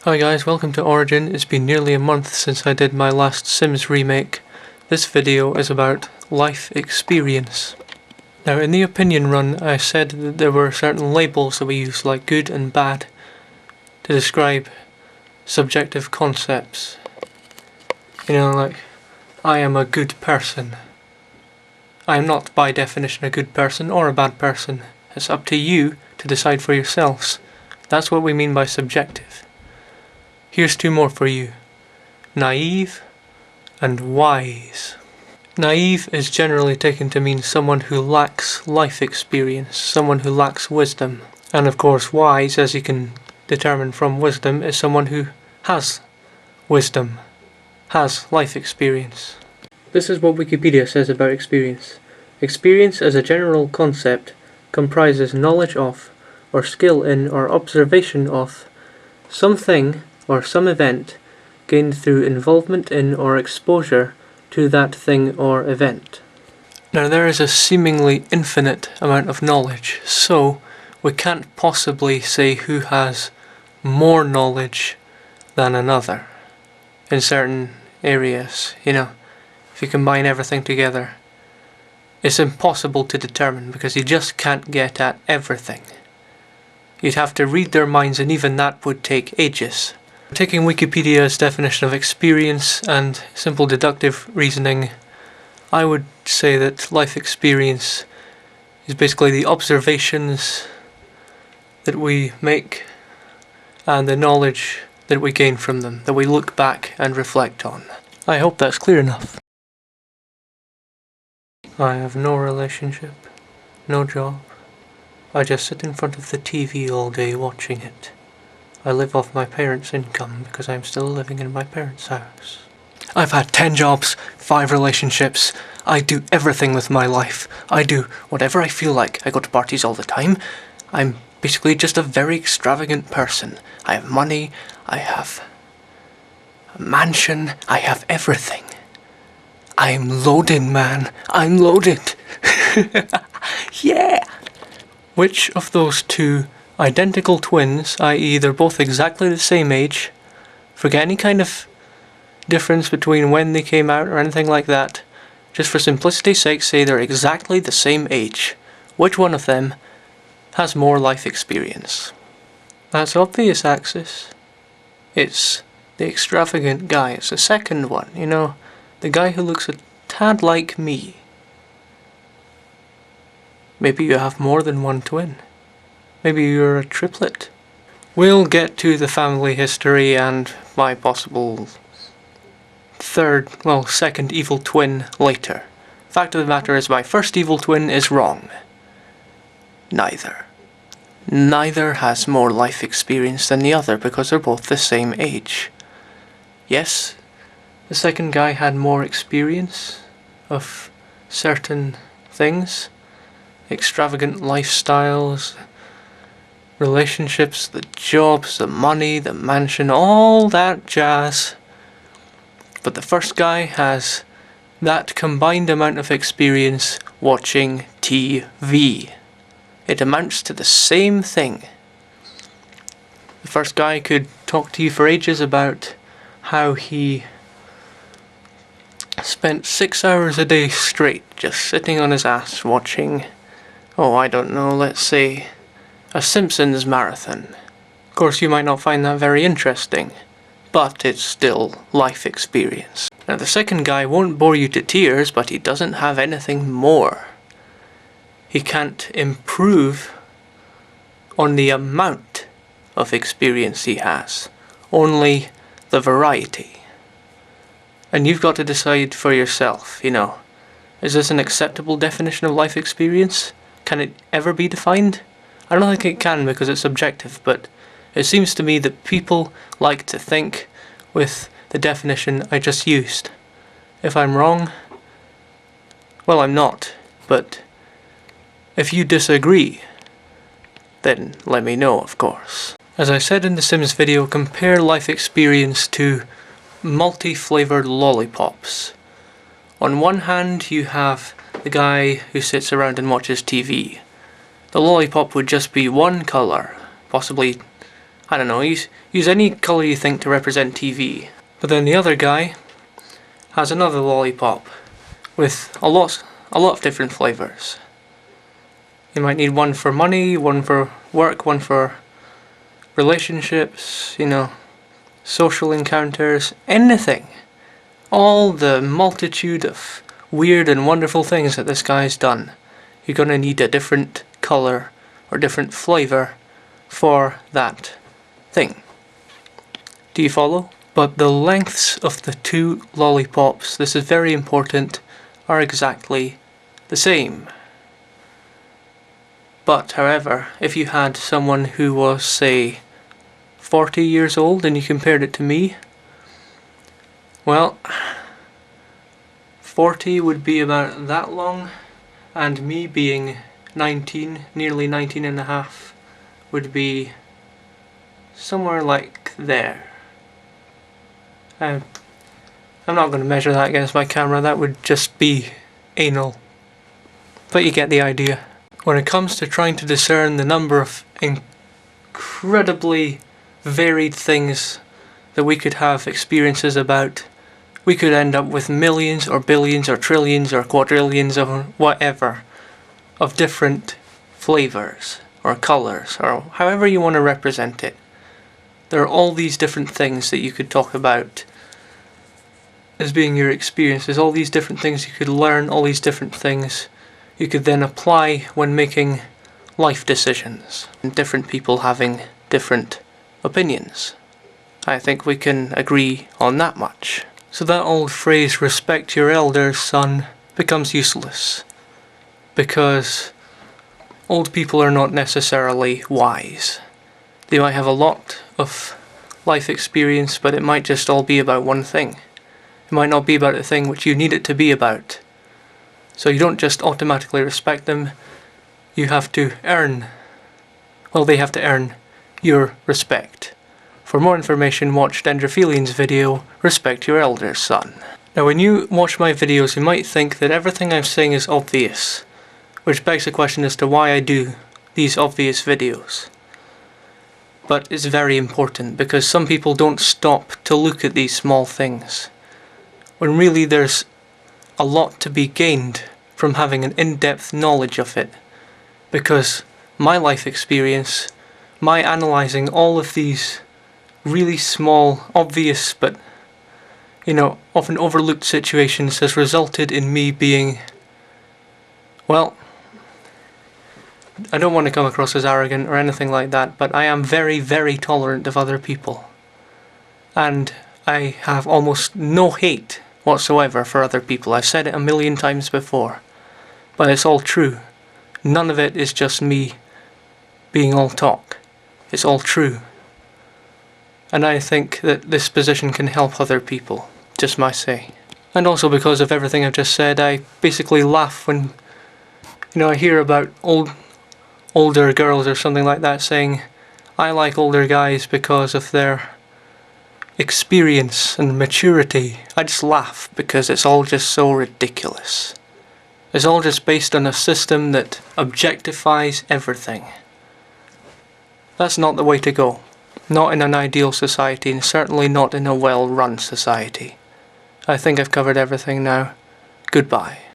Hi guys, welcome to Origin. It's been nearly a month since I did my last Sims remake. This video is about life experience. Now in the opinion run I said that there were certain labels that we use, like good and bad, to describe subjective concepts. You know, like, I am a good person. I am not by definition a good person or a bad person. It's up to you to decide for yourselves. That's what we mean by subjective. Here's two more for you. Naive and wise. Naive is generally taken to mean someone who lacks life experience, someone who lacks wisdom. And of course wise, as you can determine from wisdom, is someone who has wisdom, has life experience. This is what Wikipedia says about experience. Experience as a general concept comprises knowledge of, or skill in, or observation of something or some event gained through involvement in or exposure to that thing or event. Now there is a seemingly infinite amount of knowledge, so we can't possibly say who has more knowledge than another in certain areas. You know, if you combine everything together, it's impossible to determine because you just can't get at everything. You'd have to read their minds, and even that would take ages. Taking Wikipedia's definition of experience and simple deductive reasoning, I would say that life experience is basically the observations that we make and the knowledge that we gain from them, that we look back and reflect on. I hope that's clear enough. I have no relationship, no job. I just sit in front of the TV all day watching it. I live off my parents' income because I'm still living in my parents' house. I've had 10 jobs, 5 relationships. I do everything with my life. I do whatever I feel like. I go to parties all the time. I'm basically just a very extravagant person. I have money, I have a mansion, I have everything. I'm loaded, man. I'm loaded. Yeah! Which of those two identical twins, i.e. they're both exactly the same age, forget any kind of difference between when they came out or anything like that, just for simplicity's sake say they're exactly the same age, which one of them has more life experience? That's obvious, Axis. It's the extravagant guy. It's the second one, you know, the guy who looks a tad like me. Maybe you have more than one twin. Maybe you're a triplet. We'll get to the family history and my possible second evil twin later. Fact of the matter is, my first evil twin is wrong. Neither. Neither has more life experience than the other because they're both the same age. Yes, the second guy had more experience of certain things. Extravagant lifestyles, relationships, the jobs, the money, the mansion, all that jazz. But the first guy has that combined amount of experience watching TV. It amounts to the same thing. The first guy could talk to you for ages about how he spent 6 hours a day straight just sitting on his ass watching, I don't know, let's say a Simpsons marathon. Of course you might not find that very interesting, but it's still life experience. Now the second guy won't bore you to tears, but he doesn't have anything more. He can't improve on the amount of experience he has, only the variety. And you've got to decide for yourself, you know, is this an acceptable definition of life experience? Can it ever be defined? I don't think it can because it's subjective, but it seems to me that people like to think with the definition I just used. If I'm wrong, well, I'm not, but if you disagree, then let me know, of course. As I said in the Sims video, compare life experience to multi-flavoured lollipops. On one hand, you have the guy who sits around and watches TV. The lollipop would just be one colour, possibly I don't know, use any colour you think to represent TV. But then the other guy has another lollipop with a lot of different flavours. You might need one for money, one for work, one for relationships, you know, social encounters, anything. All the multitude of weird and wonderful things that this guy's done. You're gonna need a different colour or different flavour for that thing. Do you follow? But the lengths of the two lollipops, this is very important, are exactly the same. But, however, if you had someone who was, say, 40 years old and you compared it to me, well, 40 would be about that long, and me being 19, nearly 19 and a half, would be somewhere like there. I'm not going to measure that against my camera, that would just be anal. But you get the idea. When it comes to trying to discern the number of incredibly varied things that we could have experiences about, we could end up with millions or billions or trillions or quadrillions or whatever of different flavours or colours or however you want to represent it. There are all these different things that you could talk about as being your experiences, all these different things you could learn, all these different things you could then apply when making life decisions, and different people having different opinions. I think we can agree on that much. So that old phrase, respect your elders, son, becomes useless. Because old people are not necessarily wise. They might have a lot of life experience, but it might just all be about one thing. It might not be about the thing which you need it to be about. So you don't just automatically respect them, you have to earn, well, they have to earn your respect. For more information, watch Dendrophilian's video, Respect Your Elders, Son. Now when you watch my videos, you might think that everything I'm saying is obvious, which begs the question as to why I do these obvious videos. But it's very important, because some people don't stop to look at these small things, when really there's a lot to be gained from having an in-depth knowledge of it. Because my life experience, my analysing all of these really small, obvious, but, you know, often overlooked situations has resulted in me being, well, I don't want to come across as arrogant or anything like that, but I am very, very tolerant of other people. And I have almost no hate whatsoever for other people. I've said it a million times before, but it's all true. None of it is just me being all talk. It's all true. And I think that this position can help other people, just my say. And also because of everything I've just said, I basically laugh when, you know, I hear about older girls or something like that saying, I like older guys because of their experience and maturity. I just laugh because it's all just so ridiculous. It's all just based on a system that objectifies everything. That's not the way to go. Not in an ideal society, and certainly not in a well-run society. I think I've covered everything now. Goodbye.